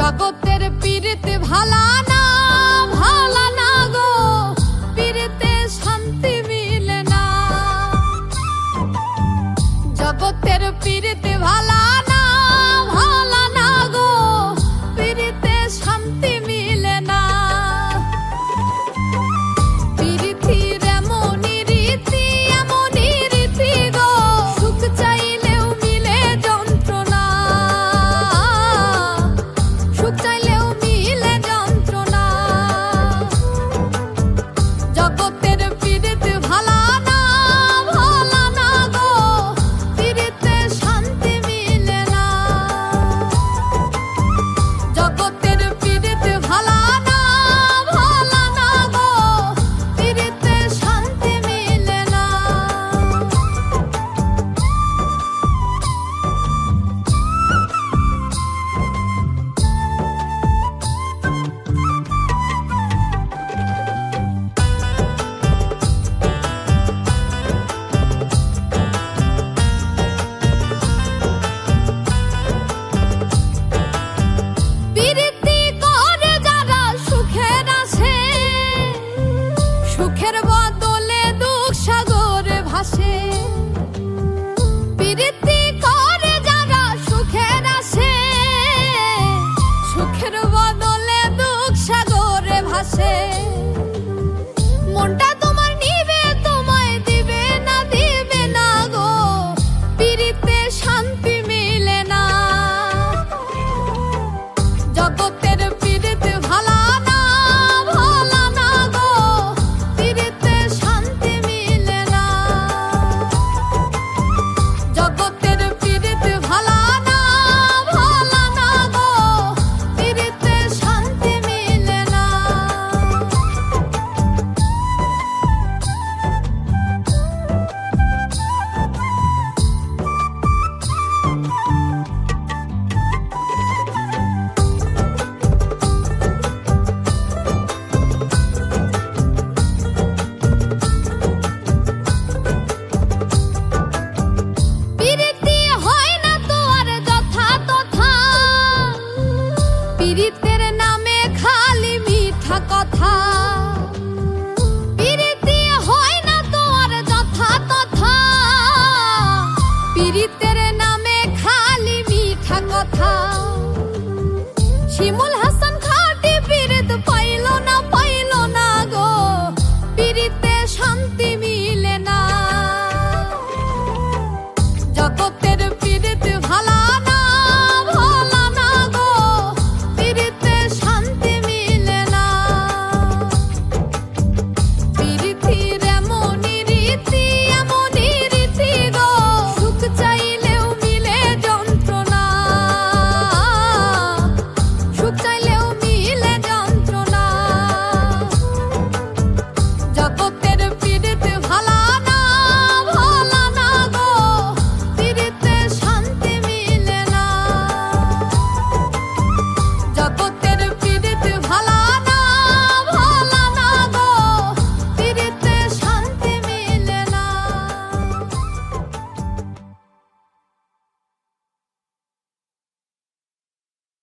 জগতের পীড়িতে ভালা না, ভালা না গো, পীড়িতে শান্তি মিলে না। জগতের পীড়িতে ভালা না, ভালা না গো, পীড়িতে শান্তি মিলে না। পীড়িতির এমনই রীতি, এমনই রীতি গো, সুখ চাইলেও মিলে যন্ত্রণা, সুখ চাইলেও মিলে যন্ত্রণা। জগতের পীড়িতে ভালা না, ভালা না গো, পীড়িতে শান্তি মিলে না। জগতের পীড়িতে ভালা না, ভালা না গো, পীড়িতে শান্তি মিলে না। পীড়িতি করে যারা সুখের আসে, সুখের বদলে দুঃখ সাগরে ভাসে। পীড়িতি করে যারা সুখের আসে, সুখের বদলে দুঃখ সাগরে ভাসে। মনটা তোমার নিবে, তোমায় দিবে না, দিবে না গো, পীড়িতে শান্তি মিলে না। জগতের পীড়িতে ভালা না, ভালা না গো, পীড়িতে শান্তি মিলে না। জগতের পীড়িতে ভালা না, ভালা না গো, পীড়িতে শান্তি মিলে না। পীড়িতি হয় না তো আর যথা তথা, পীড়িতের নামে খালি মিঠা কথা। পীড়িতি হয় না তো আর যথা তথা, পীড়িতের নামে খালি মিঠা কথা। শিমুল